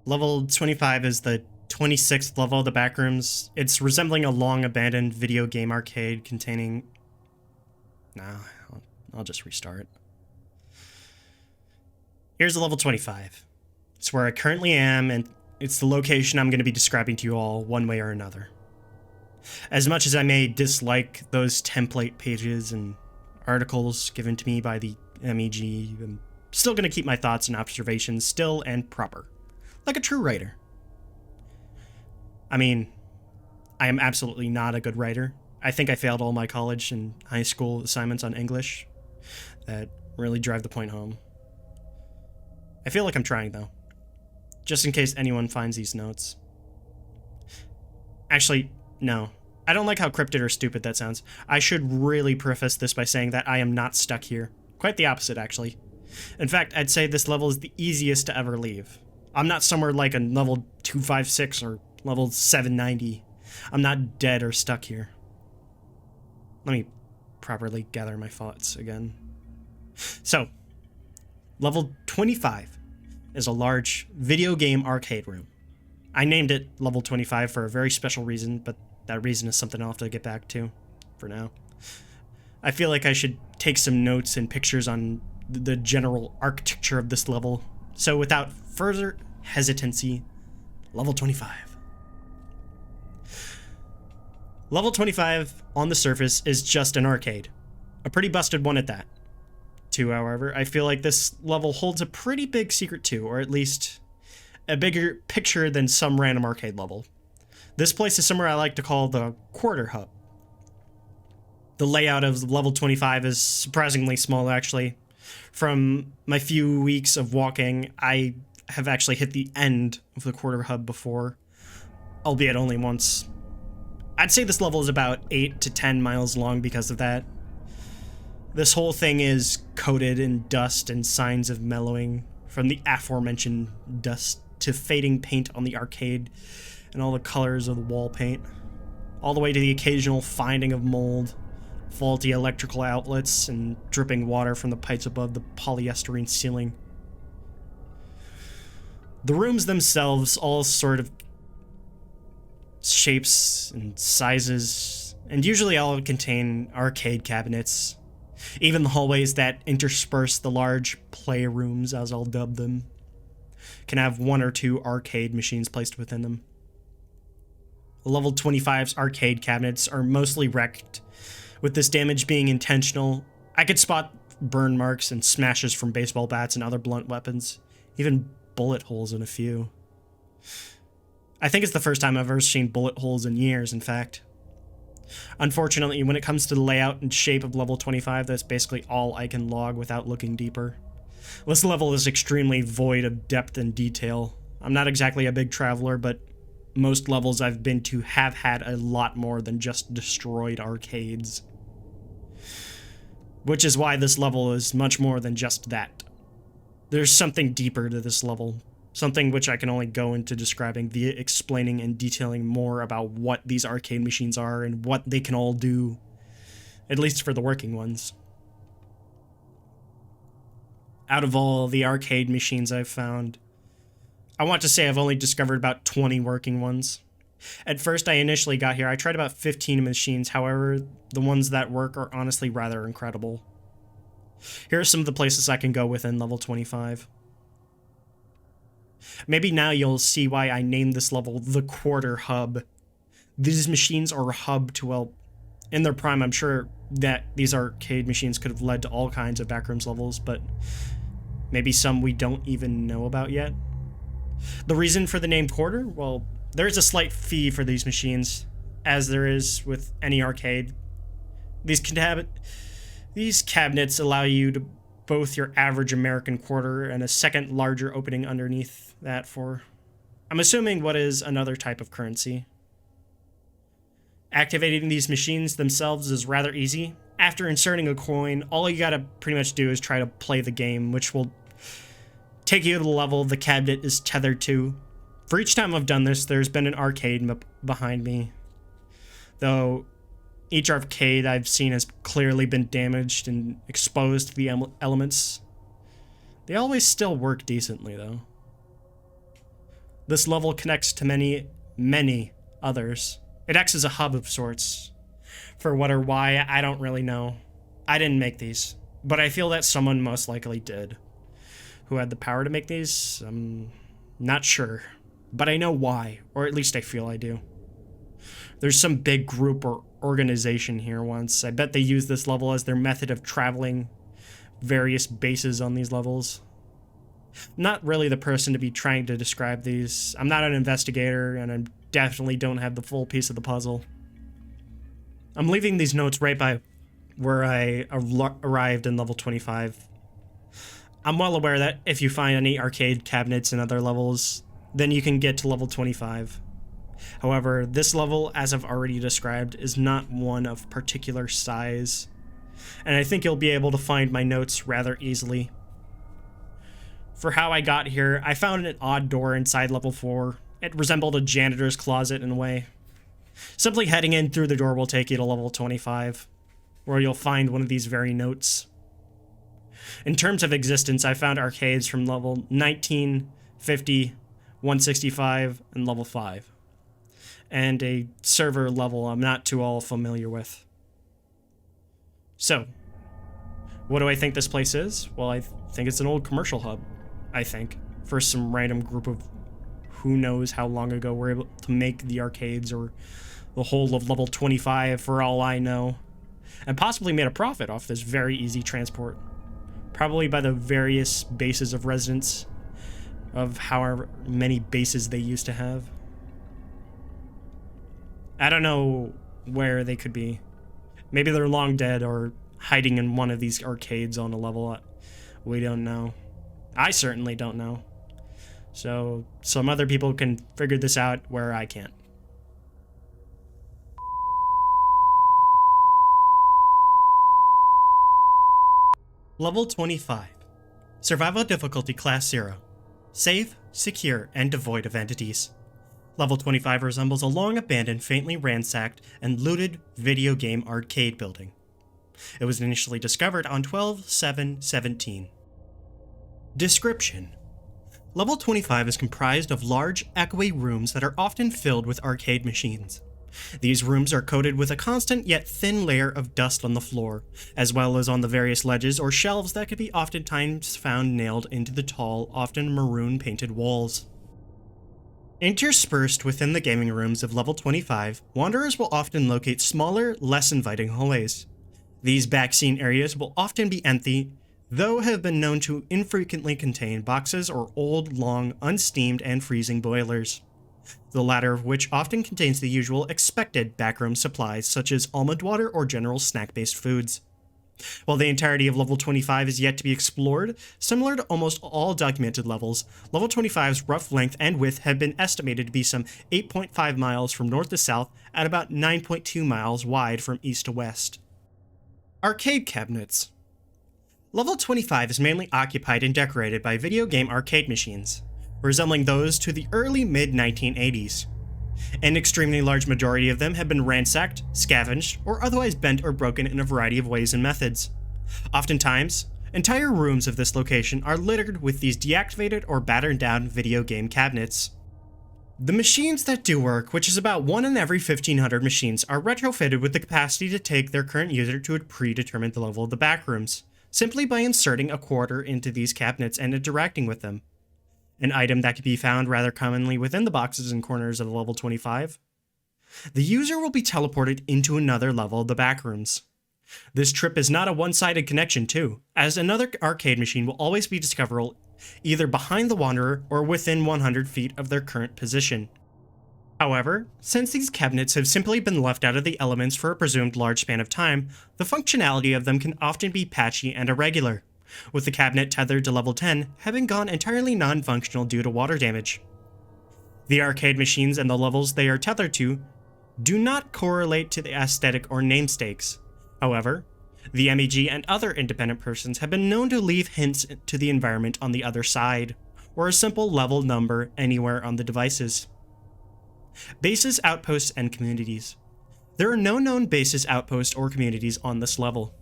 Level 25 is the 26th level of the Backrooms. It's resembling a long abandoned video game arcade containing... Nah, I'll just restart. Here's level 25. It's where I currently am, and it's the location I'm going to be describing to you all one way or another. As much as I may dislike those template pages and articles given to me by the MEG, I'm still going to keep my thoughts and observations still and proper, like a true writer. I mean, I am absolutely not a good writer. I think I failed all my college and high school assignments on English that really drive the point home. I feel like I'm trying, though, just in case anyone finds these notes. Actually, no. I don't like how cryptid or stupid that sounds. I should really preface this by saying that I am not stuck here. Quite the opposite, actually. In fact, I'd say this level is the easiest to ever leave. I'm not somewhere like a level 256 or level 790. I'm not dead or stuck here. Let me properly gather my thoughts again. So, level 25 is a large video game arcade room. I named it level 25 for a very special reason, but that reason is something I'll have to get back to for now. I feel like I should take some notes and pictures on the general architecture of this level. So without further hesitancy, level 25. Level 25 on the surface is just an arcade. A pretty busted one at that. However, I feel like this level holds a pretty big secret too, or at least a bigger picture than some random arcade level. This place is somewhere I like to call the Quarter Hub. The layout of level 25 is surprisingly small, actually. From my few weeks of walking, I have actually hit the end of the Quarter Hub before, albeit only once. I'd say this level is about 8 to 10 miles long because of that. This whole thing is coated in dust and signs of mellowing, from the aforementioned dust to fading paint on the arcade and all the colors of the wall paint, all the way to the occasional finding of mold, faulty electrical outlets, and dripping water from the pipes above the polyester ceiling. The rooms themselves, all sort of shapes and sizes, and usually all contain arcade cabinets. Even the hallways that intersperse the large playrooms, as I'll dub them, can have one or two arcade machines placed within them. Level 25's arcade cabinets are mostly wrecked, with this damage being intentional. I could spot burn marks and smashes from baseball bats and other blunt weapons, even bullet holes in a few. I think it's the first time I've ever seen bullet holes in years, in fact. Unfortunately, when it comes to the layout and shape of level 25, that's basically all I can log without looking deeper. This level is extremely void of depth and detail. I'm not exactly a big traveler, but most levels I've been to have had a lot more than just destroyed arcades. Which is why this level is much more than just that. There's something deeper to this level. Something which I can only go into describing via explaining and detailing more about what these arcade machines are and what they can all do. At least for the working ones. Out of all the arcade machines I've found, I want to say I've only discovered about 20 working ones. At first I initially got here, I tried about 15 machines, however, the ones that work are honestly rather incredible. Here are some of the places I can go within level 25. Maybe now you'll see why I named this level the Quarter Hub. These machines are a hub to, well, in their prime, I'm sure that these arcade machines could have led to all kinds of Backrooms levels, but maybe some we don't even know about yet. The reason for the name Quarter? Well, there's a slight fee for these machines, as there is with any arcade. These cabinets allow you to both your average American quarter and a second larger opening underneath that for, I'm assuming, what is another type of currency. Activating these machines themselves is rather easy. After inserting a coin, all you gotta pretty much do is try to play the game, which will take you to the level the cabinet is tethered to. For each time I've done this, there's been an arcade behind me. Though each arcade I've seen has clearly been damaged and exposed to the elements. They always still work decently, though. This level connects to many, many others. It acts as a hub of sorts. For what or why, I don't really know. I didn't make these, but I feel that someone most likely did. Who had the power to make these? I'm not sure, but I know why, or at least I feel I do. There's some big group or organization here once. I bet they use this level as their method of traveling various bases on these levels. I'm not really the person to be trying to describe these. I'm not an investigator, and I definitely don't have the full piece of the puzzle. I'm leaving these notes right by where I arrived in level 25. I'm well aware that if you find any arcade cabinets in other levels, then you can get to level 25. However, this level, as I've already described, is not one of particular size, and I think you'll be able to find my notes rather easily. For how I got here, I found an odd door inside level 4. It resembled a janitor's closet in a way. Simply heading in through the door will take you to level 25, where you'll find one of these very notes. In terms of existence, I found arcades from level 19, 50, 165, and level 5. And a server level I'm not too all familiar with. So, what do I think this place is? Well, I think it's an old commercial hub, I think, for some random group of who knows how long ago were able to make the arcades or the whole of level 25 for all I know, and possibly made a profit off this very easy transport. Probably by the various bases of residents of however many bases they used to have. I don't know where they could be. Maybe they're long dead or hiding in one of these arcades on a level. We don't know. I certainly don't know. So some other people can figure this out where I can't. Level 25. Survival difficulty class 0. Safe, secure, and devoid of entities. Level 25 resembles a long-abandoned, faintly ransacked, and looted video game arcade building. It was initially discovered on 12/7/17. Description: Level 25 is comprised of large, echoey rooms that are often filled with arcade machines. These rooms are coated with a constant yet thin layer of dust on the floor, as well as on the various ledges or shelves that could be oftentimes found nailed into the tall, often maroon-painted walls. Interspersed within the gaming rooms of level 25, wanderers will often locate smaller, less inviting hallways. These backscene areas will often be empty, though have been known to infrequently contain boxes or old, long, unsteamed and freezing boilers. The latter of which often contains the usual expected backroom supplies such as almond water or general snack-based foods. While the entirety of level 25 is yet to be explored, similar to almost all documented levels, level 25's rough length and width have been estimated to be some 8.5 miles from north to south at about 9.2 miles wide from east to west. Arcade cabinets. Level 25 is mainly occupied and decorated by video game arcade machines, resembling those to the early mid-1980s. An extremely large majority of them have been ransacked, scavenged, or otherwise bent or broken in a variety of ways and methods. Oftentimes, entire rooms of this location are littered with these deactivated or battered down video game cabinets. The machines that do work, which is about 1 in every 1,500 machines, are retrofitted with the capacity to take their current user to a predetermined level of the backrooms, simply by inserting a quarter into these cabinets and interacting with them. An item that can be found rather commonly within the boxes and corners of level 25. The user will be teleported into another level of the backrooms. This trip is not a one-sided connection too, as another arcade machine will always be discoverable either behind the wanderer or within 100 feet of their current position. However, since these cabinets have simply been left out of the elements for a presumed large span of time, the functionality of them can often be patchy and irregular, with the cabinet tethered to level 10 having gone entirely non-functional due to water damage. The arcade machines and the levels they are tethered to do not correlate to the aesthetic or namesakes. However, the MEG and other independent persons have been known to leave hints to the environment on the other side, or a simple level number anywhere on the devices. Bases, outposts, and communities. There are no known bases, outposts, or communities on this level.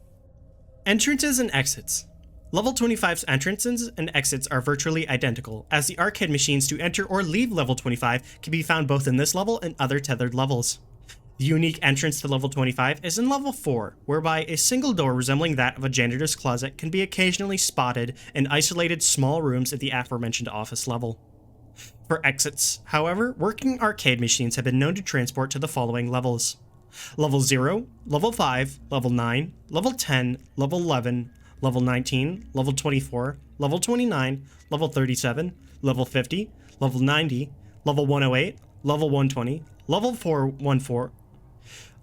Entrances and exits. Level 25's entrances and exits are virtually identical, as the arcade machines to enter or leave level 25 can be found both in this level and other tethered levels. The unique entrance to level 25 is in level 4, whereby a single door resembling that of a janitor's closet can be occasionally spotted in isolated small rooms at the aforementioned office level. For exits, however, working arcade machines have been known to transport to the following levels: Level 0, Level 5, Level 9, Level 10, Level 11, Level 19, Level 24, Level 29, Level 37, Level 50, Level 90, Level 108, Level 120, Level 414,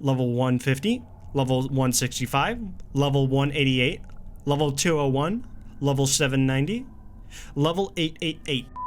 Level 150, Level 165, Level 188, Level 201, Level 790, Level 888.